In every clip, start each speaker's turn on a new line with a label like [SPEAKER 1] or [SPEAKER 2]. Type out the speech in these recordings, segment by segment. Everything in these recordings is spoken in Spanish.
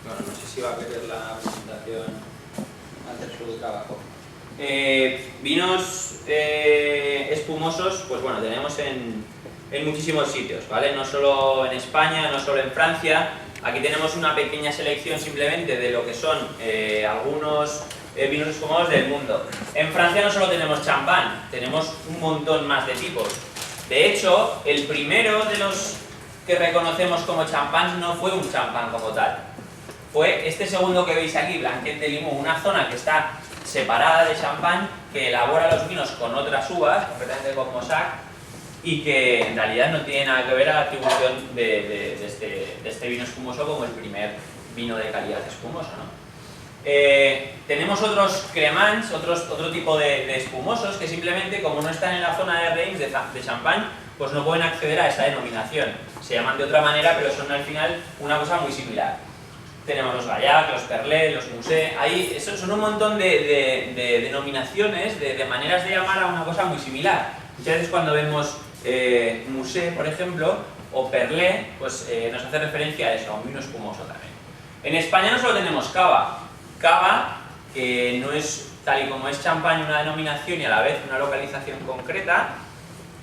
[SPEAKER 1] Bueno, no sé si va a querer la presentación hacer su trabajo. Vinos espumosos, pues bueno, tenemos en muchísimos sitios, ¿vale? No solo en España, no solo en Francia. Aquí tenemos una pequeña selección simplemente de lo que son algunos vinos espumosos del mundo. En Francia no solo tenemos champán, tenemos un montón más de tipos. De hecho, el primero de los que reconocemos como champán no fue un champán como tal. Fue este segundo que veis aquí, Blanquet de Limoux, una zona que está separada de champán, que elabora los vinos con otras uvas, concretamente con Mossack, y que en realidad no tiene nada que ver a la atribución de este vino espumoso como el primer vino de calidad espumoso, ¿no? Tenemos otros cremants, otro tipo de espumosos que simplemente, como no están en la zona de Reims de champán, pues no pueden acceder a esa denominación. Se llaman de otra manera, pero son al final una cosa muy similar. Tenemos los Gaillac, los Perlet, los Musset, ahí son un montón de denominaciones, de maneras de llamar a una cosa muy similar. Muchas veces cuando vemos Musset, por ejemplo, o Perlet, pues nos hace referencia a eso, a un vino espumoso también. En España no solo tenemos cava. Cava, que no es tal y como es champán una denominación y a la vez una localización concreta.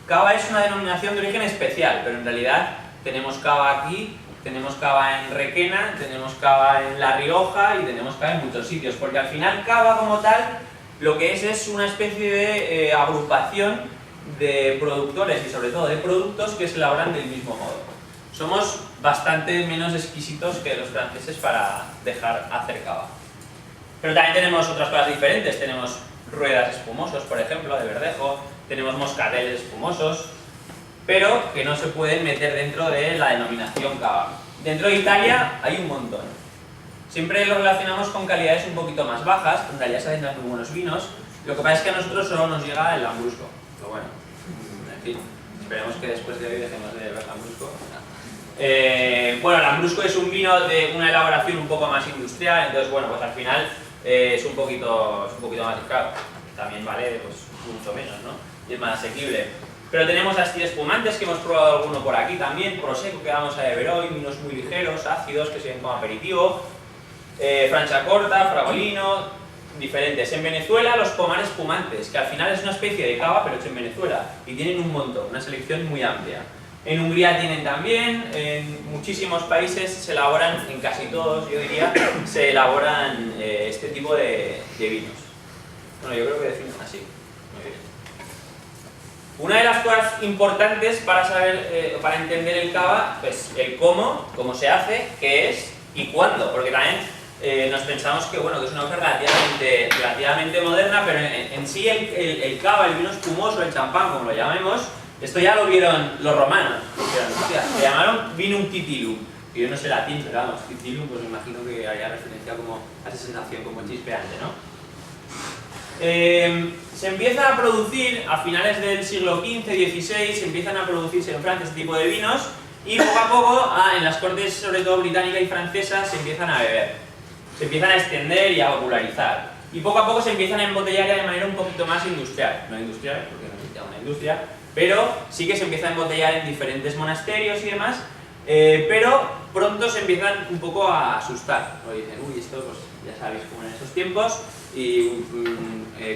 [SPEAKER 1] Cava es una denominación de origen especial, pero en realidad tenemos cava aquí, tenemos cava en Requena, tenemos cava en La Rioja y tenemos cava en muchos sitios, porque al final cava como tal lo que es una especie de agrupación de productores y sobre todo de productos que se elaboran del mismo modo. Somos bastante menos exquisitos que los franceses para dejar hacer cava. Pero también tenemos otras cosas diferentes, tenemos ruedas espumosos, por ejemplo, de verdejo, tenemos moscateles espumosos, pero que no se pueden meter dentro de la denominación cava. Dentro de Italia hay un montón. Siempre lo relacionamos con calidades un poquito más bajas, en realidad se hacen muy buenos vinos, lo que pasa es que a nosotros solo nos llega el Lambrusco. Pero bueno, en fin, esperemos que después de hoy dejemos de beber Lambrusco. Bueno, el Lambrusco es un vino de una elaboración un poco más industrial, entonces bueno, pues al final es un poquito más caro. También vale pues mucho menos, ¿no? Y es más asequible. Pero tenemos así espumantes, que hemos probado alguno por aquí también, Prosecco, que vamos a beber hoy, vinos muy ligeros, ácidos, que sirven como aperitivo, Franciacorta, Fragolino, diferentes. En Venezuela los Pomar espumantes, que al final es una especie de cava, pero hecho en Venezuela, y tienen un montón, una selección muy amplia. En Hungría tienen también, en muchísimos países se elaboran, en casi todos yo diría, se elaboran este tipo de vinos. Bueno, yo creo que definen así. Muy bien. Una de las cosas importantes para saber, para entender el cava, pues el cómo se hace, qué es y cuándo, porque también nos pensamos que, bueno, que es una cosa relativamente moderna, pero en sí el cava, el vino espumoso, el champán, como lo llamemos, esto ya lo vieron los romanos, le llamaron vinum titilum, que yo no sé latín, pero vamos, titilum, pues me imagino que haría referencia como a esa sensación como chispeante, ¿no? Se empieza a producir a finales del siglo XV-XVI, se empiezan a producirse en Francia este tipo de vinos y poco a poco en las cortes, sobre todo británica y francesa, se empiezan a beber, se empiezan a extender y a popularizar y poco a poco se empiezan a embotellar ya de manera un poquito más industrial, no industrial porque no existe una industria, pero sí que se empieza a embotellar en diferentes monasterios y demás, pero pronto se empiezan un poco a asustar, ¿no? Dicen, uy, esto pues ya sabéis como en esos tiempos, y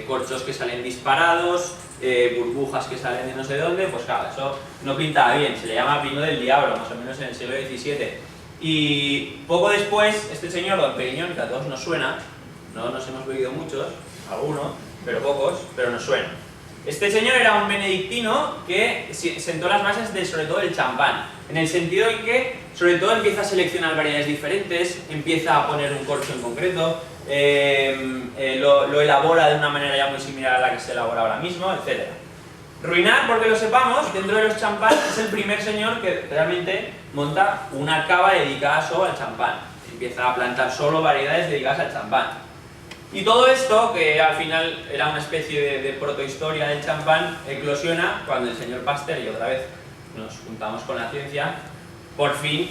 [SPEAKER 1] corchos que salen disparados, burbujas que salen de no sé dónde, pues claro, eso no pintaba bien, se le llama vino del diablo, más o menos en el siglo XVII. Y poco después, este señor, Don Periñón, que a todos nos suena, no nos hemos bebido muchos, algunos, pero pocos, pero nos suena. Este señor era un benedictino que sentó las bases de, sobre todo, el champán, en el sentido en que, sobre todo, empieza a seleccionar variedades diferentes, empieza a poner un corcho en concreto, lo elabora de una manera ya muy similar a la que se elabora ahora mismo, etc. Ruinart, porque lo sepamos, dentro de los champán es el primer señor que realmente monta una cava dedicada solo al champán. Empieza a plantar solo variedades dedicadas al champán. Y todo esto, que al final era una especie de protohistoria del champán, eclosiona cuando el señor Pasteur, y otra vez nos juntamos con la ciencia, por fin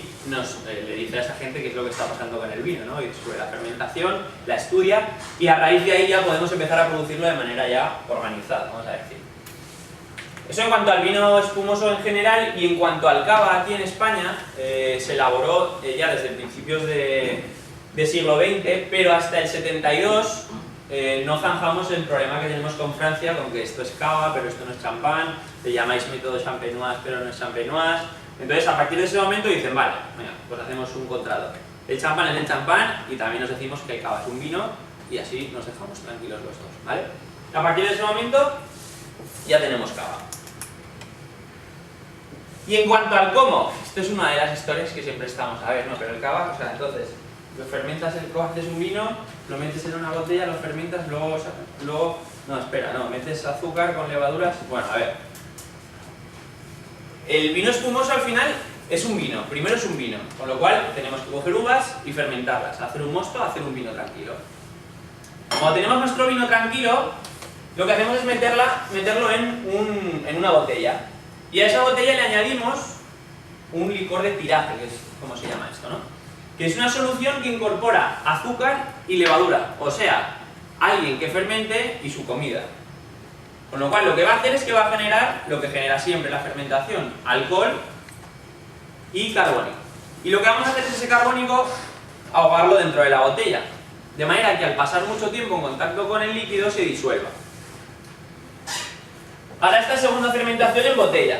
[SPEAKER 1] le dice a esa gente qué es lo que está pasando con el vino, ¿no? Y sobre la fermentación, la estudia, y a raíz de ahí ya podemos empezar a producirlo de manera ya organizada, vamos a decir. Eso en cuanto al vino espumoso en general, y en cuanto al cava aquí en España, se elaboró ya desde principios de siglo XX, pero hasta el 72 no zanjamos el problema que tenemos con Francia, con que esto es cava, pero esto no es champán, le llamáis método champenoise, pero no es champenoise. Entonces, a partir de ese momento dicen, vale, venga, pues hacemos un contrato. El champán es el champán y también nos decimos que el cava es un vino y así nos dejamos tranquilos los dos, ¿vale? A partir de ese momento ya tenemos cava. Y en cuanto al cómo, esto es una de las historias que siempre estamos a ver, ¿no? Pero el cava, o sea, entonces, lo fermentas, haces un vino, lo metes en una botella, lo fermentas, luego no, espera, no, metes azúcar con levaduras, bueno, a ver. El vino espumoso al final es un vino, primero es un vino, con lo cual tenemos que coger uvas y fermentarlas, hacer un mosto, hacer un vino tranquilo. Cuando tenemos nuestro vino tranquilo, lo que hacemos es meterlo en una botella. Y a esa botella le añadimos un licor de tiraje, que es como se llama esto, ¿no? Que es una solución que incorpora azúcar y levadura, o sea, alguien que fermente y su comida. Con lo cual lo que va a hacer es que va a generar lo que genera siempre la fermentación, alcohol y carbónico. Y lo que vamos a hacer es ese carbónico ahogarlo dentro de la botella, de manera que al pasar mucho tiempo en contacto con el líquido se disuelva. Ahora esta segunda fermentación en botella.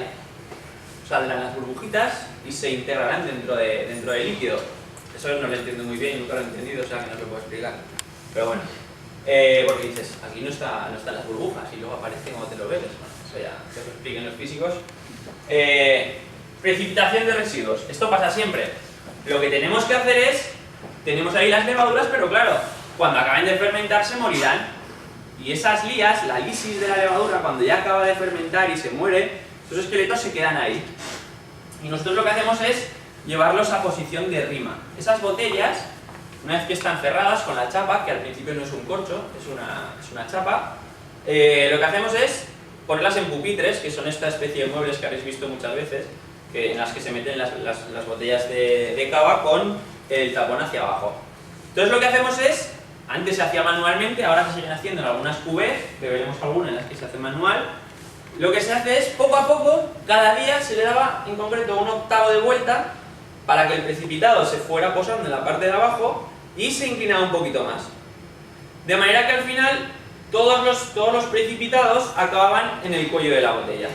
[SPEAKER 1] Saldrán las burbujitas y se integrarán dentro del líquido. Eso no lo entiendo muy bien, nunca lo he entendido, o sea que no se puede explicar. Pero bueno, porque dices, aquí no están las burbujas y luego aparece cuando te lo bebes. Bueno, eso ya te lo expliquen los físicos. Precipitación de residuos. Esto pasa siempre. Lo que tenemos que hacer es, tenemos ahí las levaduras, pero claro, cuando acaben de fermentar se morirán. Y esas lías, la lisis de la levadura, cuando ya acaba de fermentar y se muere, esos esqueletos se quedan ahí. Y nosotros lo que hacemos es llevarlos a posición de rima. Esas botellas, una vez que están cerradas con la chapa, que al principio no es un corcho, es una chapa, lo que hacemos es ponerlas en pupitres, que son esta especie de muebles que habéis visto muchas veces, en las que se meten las botellas de cava con el tapón hacia abajo. Entonces lo que hacemos es, antes se hacía manualmente, ahora se siguen haciendo en algunas cuvées, que veremos algunas en las que se hace manual. Lo que se hace es, poco a poco, cada día se le daba en concreto un octavo de vuelta para que el precipitado se fuera posando en la parte de abajo y se inclinaba un poquito más. De manera que al final todos los precipitados acababan en el cuello de la botella.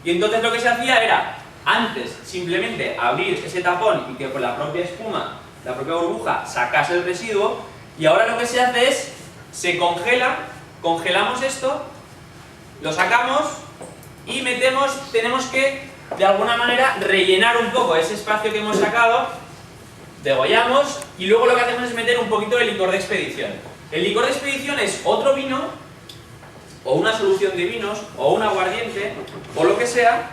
[SPEAKER 1] Y entonces lo que se hacía era, antes simplemente abrir ese tapón y que con la propia espuma, la propia burbuja, sacase el residuo, y ahora lo que se hace es, se congela, congelamos esto, lo sacamos y tenemos que de alguna manera rellenar un poco ese espacio que hemos sacado, degollamos y luego lo que hacemos es meter un poquito de licor de expedición. El licor de expedición es otro vino, o una solución de vinos, o un aguardiente, o lo que sea,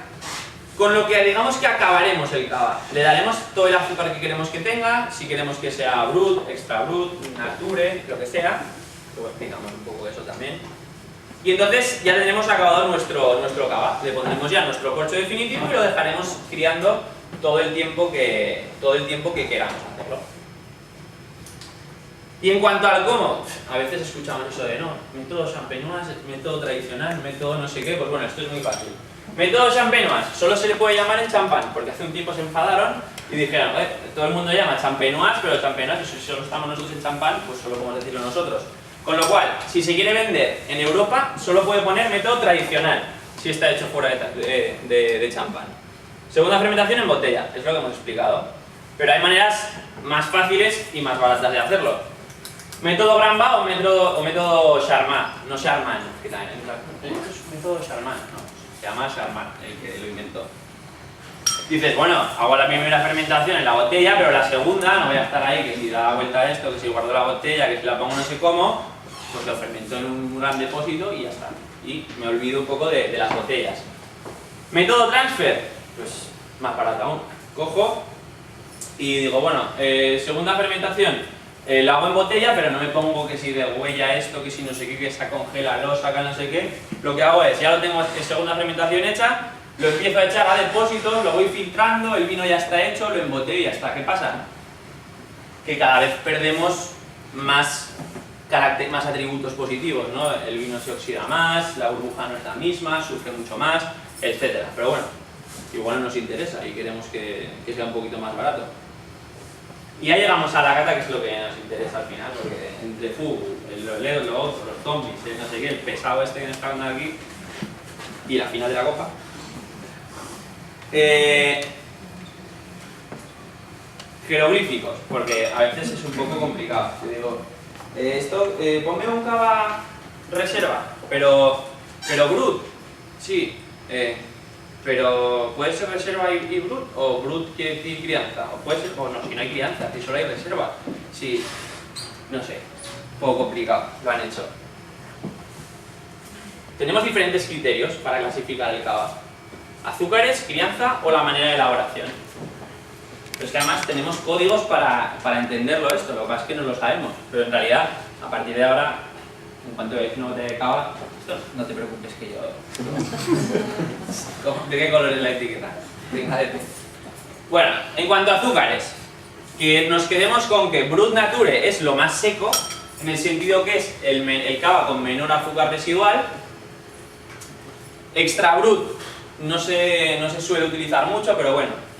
[SPEAKER 1] con lo que digamos que acabaremos el cava. Le daremos todo el azúcar que queremos que tenga, si queremos que sea brut, extra brut, nature, lo que sea. Luego explicamos un poco eso también. Y entonces ya tendremos acabado nuestro cava. Le pondremos ya nuestro corcho definitivo y lo dejaremos criando todo el tiempo que queramos hacerlo. Y en cuanto al cómo, a veces escuchamos eso de no, método champenoise, método tradicional, método no sé qué, pues bueno, esto es muy fácil. Método champenoise, solo se le puede llamar en champán, porque hace un tiempo se enfadaron y dijeron, todo el mundo llama champenoise, pero champenoise, si solo estamos nosotros en champán, pues solo podemos decirlo nosotros. Con lo cual, si se quiere vender en Europa, solo puede poner método tradicional, si está hecho fuera de champán. Segunda fermentación en botella, es lo que hemos explicado. Pero hay maneras más fáciles y más baratas de hacerlo. Método Granba o método Charmat, no Charman, que también es método Charman, no, se llama Charmat, el que lo inventó. Dices, bueno, hago la primera fermentación en la botella, pero la segunda no voy a estar ahí, que si da vuelta a esto, que si guardo la botella, que si la pongo no sé cómo, pues lo fermento en un gran depósito y ya está. Y me olvido un poco de las botellas. Método Transfer, pues más barato aún. Cojo y digo, bueno, segunda fermentación, la hago en botella, pero no me pongo que si de huella esto, que si no sé qué, que se congela, lo saca no sé qué. Lo que hago es, ya lo tengo en segunda fermentación hecha, lo empiezo a echar a depósitos, lo voy filtrando, el vino ya está hecho, lo embotello y ya está. ¿Qué pasa? Que cada vez perdemos más atributos positivos, ¿no? El vino se oxida más, la burbuja no es la misma, sufre mucho más, etc. Pero bueno, igual nos interesa y queremos que sea un poquito más barato. Y ya llegamos a la cata, que es lo que nos interesa al final, porque entre fútbol, lo otro, los zombies, no sé qué, el pesado este que nos está dando aquí, y la final de la copa. Jeroglíficos, porque a veces es un poco complicado. Te digo, ponme un cava reserva, pero brut, sí, pero ¿puede ser reserva y brut? ¿O brut quiere decir crianza? ¿O puede ser, o no, si no hay crianza, si solo hay reserva? Sí, no sé, un poco complicado, lo han hecho. Tenemos diferentes criterios para clasificar el cava: azúcares, crianza o la manera de elaboración. Pero es que además tenemos códigos para entenderlo esto, lo que pasa es que no lo sabemos, pero en realidad, a partir de ahora, en cuanto veáis una botella de cava, no te preocupes que yo... ¿De qué color es la etiqueta? Venga, de té. Bueno, en cuanto a azúcares, que nos quedemos con que Brut Nature es lo más seco, en el sentido que es el cava con menor azúcar residual. Extra Brut no se suele utilizar mucho, pero bueno.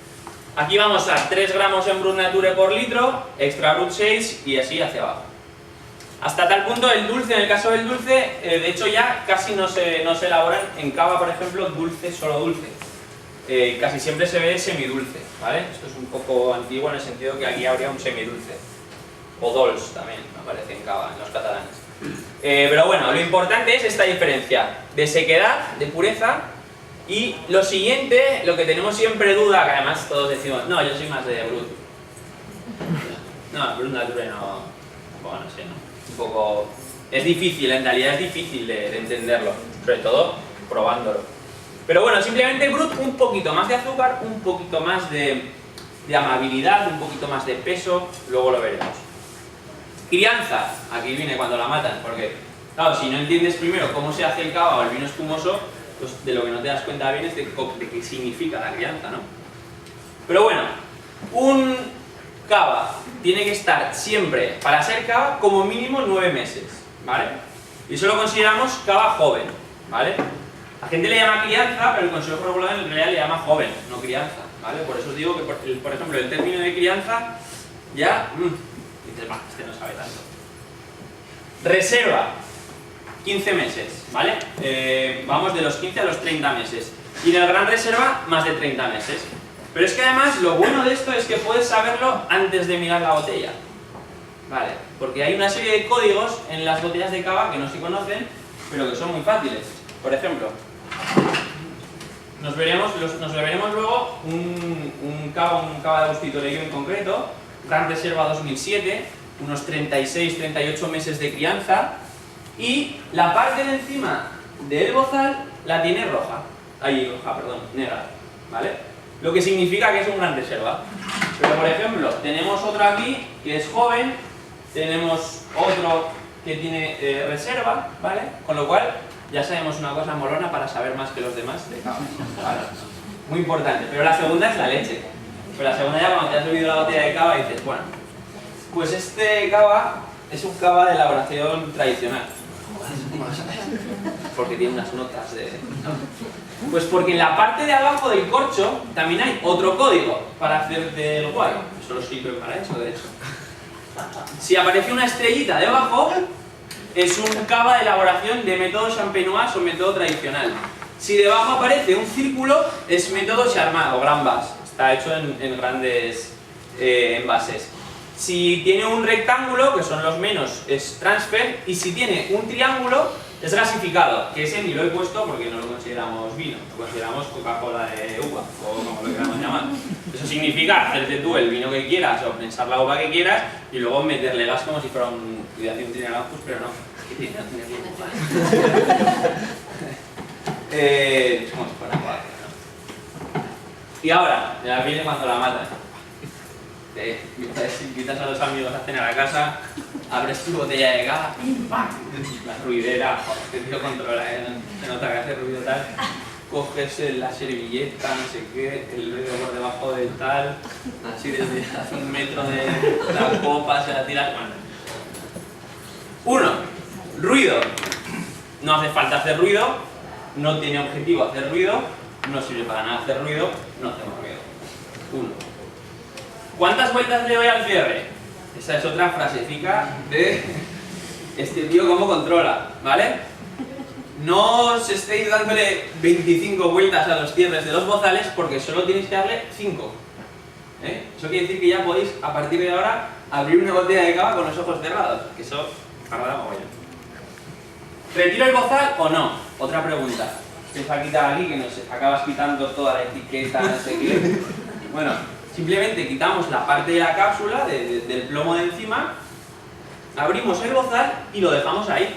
[SPEAKER 1] Aquí vamos a 3 gramos en Brut Nature por litro, Extra Brut 6 y así hacia abajo. Hasta tal punto el dulce, en el caso del dulce, de hecho ya casi no se elaboran en cava, por ejemplo, dulce, solo dulce. Casi siempre se ve semidulce, ¿vale? Esto es un poco antiguo en el sentido que aquí habría un semidulce. O dolç también, me parece, en cava, en los catalanes. Pero bueno, lo importante es esta diferencia de sequedad, de pureza. Y lo siguiente, lo que tenemos siempre duda, que además todos decimos, no, yo soy más de Brut. No, Brut Nature no... Bueno, no sé, no. Un poco... Es difícil, en realidad es difícil de entenderlo, sobre todo probándolo. Pero bueno, simplemente Brut, un poquito más de azúcar, un poquito más de amabilidad, un poquito más de peso, luego lo veremos. Crianza, aquí viene cuando la matan, porque claro, si no entiendes primero cómo se hace el cava o el vino espumoso, pues de lo que no te das cuenta bien es de qué significa la crianza, ¿no? Pero bueno, un cava tiene que estar siempre, para ser cava, como mínimo 9 meses, ¿vale? Y eso lo consideramos cava joven, ¿vale? La gente le llama crianza, pero el Consejo Regulador en realidad le llama joven, no crianza, ¿vale? Por eso os digo que, por ejemplo, el término de crianza ya... dices, va, este no sabe tanto. Reserva, 15 meses, ¿vale? Vamos de los 15 a los 30 meses. Y en el Gran Reserva, más de 30 meses. Pero es que además, lo bueno de esto es que puedes saberlo antes de mirar la botella. ¿Vale? Porque hay una serie de códigos en las botellas de cava que no se conocen, pero que son muy fáciles. Por ejemplo, nos veremos luego un cava de Agustito Leyo en concreto, Gran Reserva 2007, unos 36-38 meses de crianza, y la parte de encima del bozal la tiene negra, ¿vale? Lo que significa que es un Gran Reserva. Pero por ejemplo, tenemos otro aquí que es joven, tenemos otro que tiene reserva, ¿vale? Con lo cual ya sabemos una cosa molona para saber más que los demás de cava, ¿vale? Muy importante. Pero la segunda es la leche. Pero la segunda ya cuando te has bebido la botella de cava dices, bueno, pues este cava es un cava de elaboración tradicional. Porque tiene unas notas de... Pues porque en la parte de abajo del corcho también hay otro código para hacer del guay. Eso lo sirve para eso, de hecho. Si aparece una estrellita debajo, es un cava de elaboración de método champenois o método tradicional. Si debajo aparece un círculo, es método Charmat o Grand Vas. Está hecho en grandes envases. Si tiene un rectángulo, que son los menos, es transfer, y si tiene un triángulo, es gasificado, que ese ni lo he puesto porque no lo consideramos vino, lo consideramos Coca-Cola de uva, o como lo queramos llamar. Eso significa hacerte tú el vino que quieras, o pensar la uva que quieras, y luego meterle gas como si fuera un Trinalampus, pero no. Es como si fuera agua, ¿no? Y ahora, ya viene cuando la matan. Invitas a los amigos a cenar a casa, abres tu botella de cava, ¡pim, pam! La ruidera, que tío controla, se nota que hace ruido tal. Coges la servilleta, no sé qué, el dedo por debajo del tal, así desde hace 1 metro de la copa, se la tiras. Bueno. 1. Ruido. No hace falta hacer ruido, no tiene objetivo hacer ruido, no sirve para nada hacer ruido, no hacemos ruido. 1. ¿Cuántas vueltas le doy al cierre? Esa es otra frasecica de este tío cómo controla, ¿vale? No os estéis dándole 25 vueltas a los cierres de los bozales porque solo tenéis que darle 5. Eso quiere decir que ya podéis, a partir de ahora, abrir una botella de cava con los ojos cerrados, que eso tarda mogollón. ¿Retiro el bozal o no? Otra pregunta. Empieza a quitar aquí, que nos acabas quitando toda la etiqueta, no sé qué. Bueno, simplemente quitamos la parte de la cápsula, del plomo de encima, abrimos el bozal y lo dejamos ahí.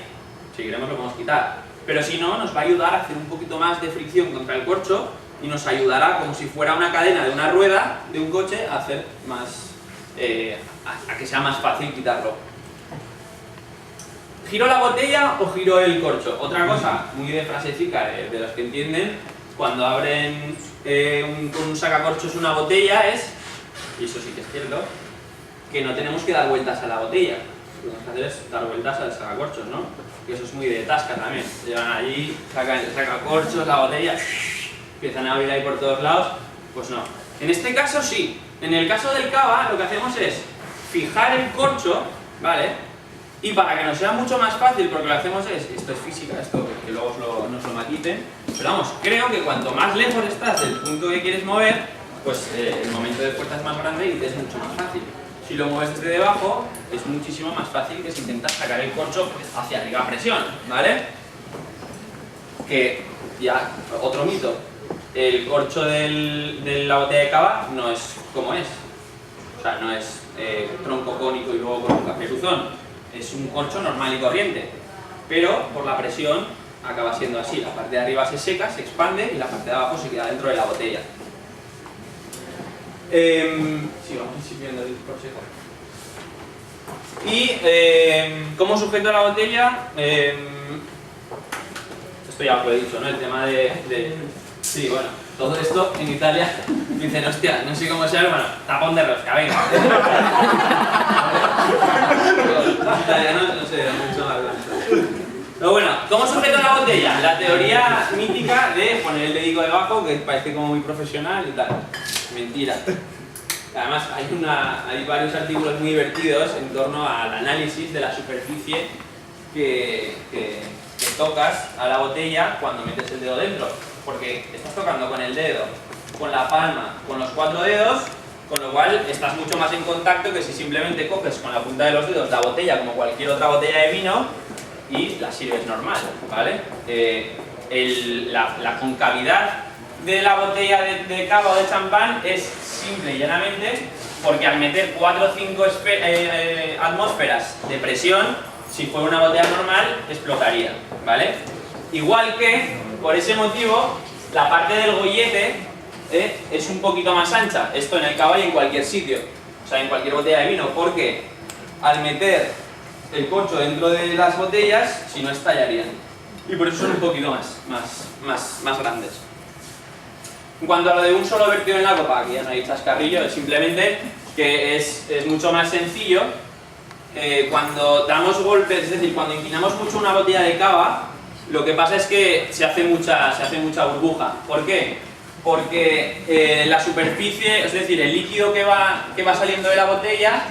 [SPEAKER 1] Si queremos lo podemos quitar. Pero si no, nos va a ayudar a hacer un poquito más de fricción contra el corcho y nos ayudará, como si fuera una cadena de una rueda de un coche, a hacer más, a que sea más fácil quitarlo. ¿Giro la botella o giro el corcho? Otra cosa muy de frasecica de los que entienden, cuando abren con un sacacorchos una botella es, y eso sí que es cierto, que no tenemos que dar vueltas a la botella. Lo que tenemos que hacer es dar vueltas al sacacorchos, ¿no? Que eso es muy de tasca también. Llevan allí, sacan el sacacorchos, la botella, empiezan a abrir ahí por todos lados. Pues no. En este caso sí. En el caso del cava lo que hacemos es fijar el corcho, ¿vale? Y para que nos sea mucho más fácil, porque lo que hacemos es, esto es física, esto que luego nos lo matiten, pero vamos, creo que cuanto más lejos estás del punto que quieres mover, pues el momento de fuerza es más grande y te es mucho más fácil. Si lo mueves desde debajo, es muchísimo más fácil que si intentas sacar el corcho hacia arriba a presión, ¿vale? Que ya, otro mito, el corcho de la botella de cava no es como es, o sea, no es tronco cónico y luego con un caperuzón. Es un corcho normal y corriente, pero por la presión acaba siendo así. La parte de arriba se seca, se expande y la parte de abajo se queda dentro de la botella. Sí, vamos a ir viendo el consejo. Y ¿cómo sujeto la botella? Esto ya os lo he dicho, ¿no? El tema sí, bueno, todo esto en Italia dicen, hostia, no sé cómo se llama, bueno, tapón de rosca, venga. Italianos no sé, mucho más. Pero bueno, ¿cómo sujeto la botella? La teoría mítica de poner el dedico debajo, que parece como muy profesional y tal. Mentira. Además, hay varios artículos muy divertidos en torno al análisis de la superficie que tocas a la botella cuando metes el dedo dentro. Porque estás tocando con el dedo, con la palma, con los 4 dedos, con lo cual estás mucho más en contacto que si simplemente coges con la punta de los dedos la botella como cualquier otra botella de vino y la sirves normal, ¿vale? La concavidad de la botella de cava o de champán es simple y llanamente porque al meter 4 o 5 atmósferas de presión, si fuera una botella normal, explotaría, ¿vale? Igual que, por ese motivo, la parte del gollete es un poquito más ancha, esto en el cava y en cualquier sitio, o sea, en cualquier botella de vino, porque al meter el corcho dentro de las botellas, si no estallarían, y por eso son un poquito más grandes. En cuanto a lo de un solo vertido en la copa, aquí ya no hay chascarrillo, es simplemente que es mucho más sencillo. Cuando damos golpes, es decir, cuando inclinamos mucho una botella de cava, lo que pasa es que se hace mucha burbuja. ¿Por qué? Porque la superficie, es decir, el líquido que va saliendo de la botella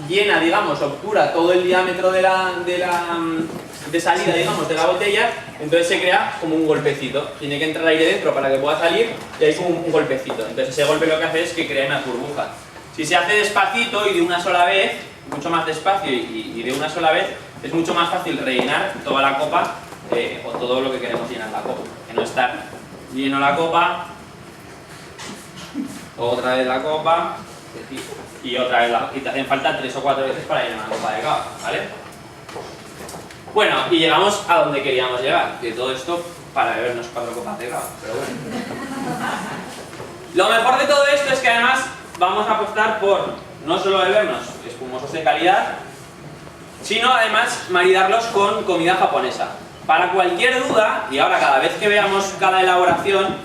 [SPEAKER 1] llena, digamos, obtura todo el diámetro de salida, digamos, de la botella, entonces se crea como un golpecito. Tiene que entrar aire dentro para que pueda salir y hay como un golpecito. Entonces ese golpe lo que hace es que crea una burbuja. Si se hace despacito y de una sola vez, mucho más despacio y de una sola vez, es mucho más fácil rellenar toda la copa o todo lo que queremos llenar la copa. Que no estar lleno la copa, otra vez la copa y otra vez y te hacen falta 3 o 4 veces para llenar una copa de cava, ¿vale? Bueno, y llegamos a donde queríamos llegar, que todo esto para bebernos 4 copas de cava, pero bueno. Lo mejor de todo esto es que además vamos a apostar por no solo bebernos espumosos de calidad, sino además maridarlos con comida japonesa. Para cualquier duda, y ahora cada vez que veamos cada elaboración,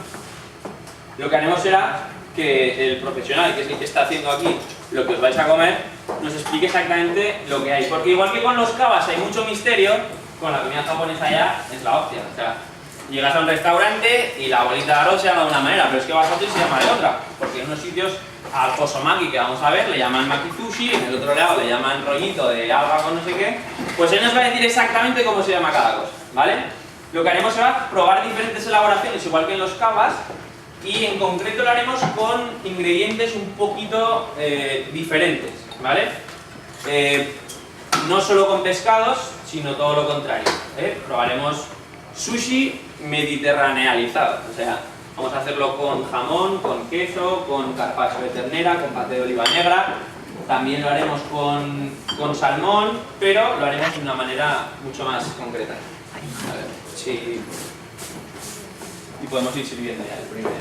[SPEAKER 1] lo que haremos será que el profesional, que es el que está haciendo aquí lo que os vais a comer, nos explique exactamente lo que hay. Porque igual que con los cavas hay mucho misterio, con la comida japonesa ya es la hostia. O sea, llegas a un restaurante y la bolita de arroz se llama de una manera, pero es que vas a otro y se llama de otra. Porque en unos sitios al kosomaki que vamos a ver, le llaman makizushi, en el otro lado le llaman rollito de alga con no sé qué, pues él nos va a decir exactamente cómo se llama cada cosa, ¿vale? Lo que haremos será probar diferentes elaboraciones, igual que en los kabas, y en concreto lo haremos con ingredientes un poquito diferentes, ¿vale? No solo con pescados, sino todo lo contrario, probaremos sushi mediterranealizado, o sea, vamos a hacerlo con jamón, con queso, con carpaccio de ternera, con paté de oliva negra. También lo haremos con salmón, pero lo haremos de una manera mucho más concreta. A ver si... Y podemos ir sirviendo ya el primero.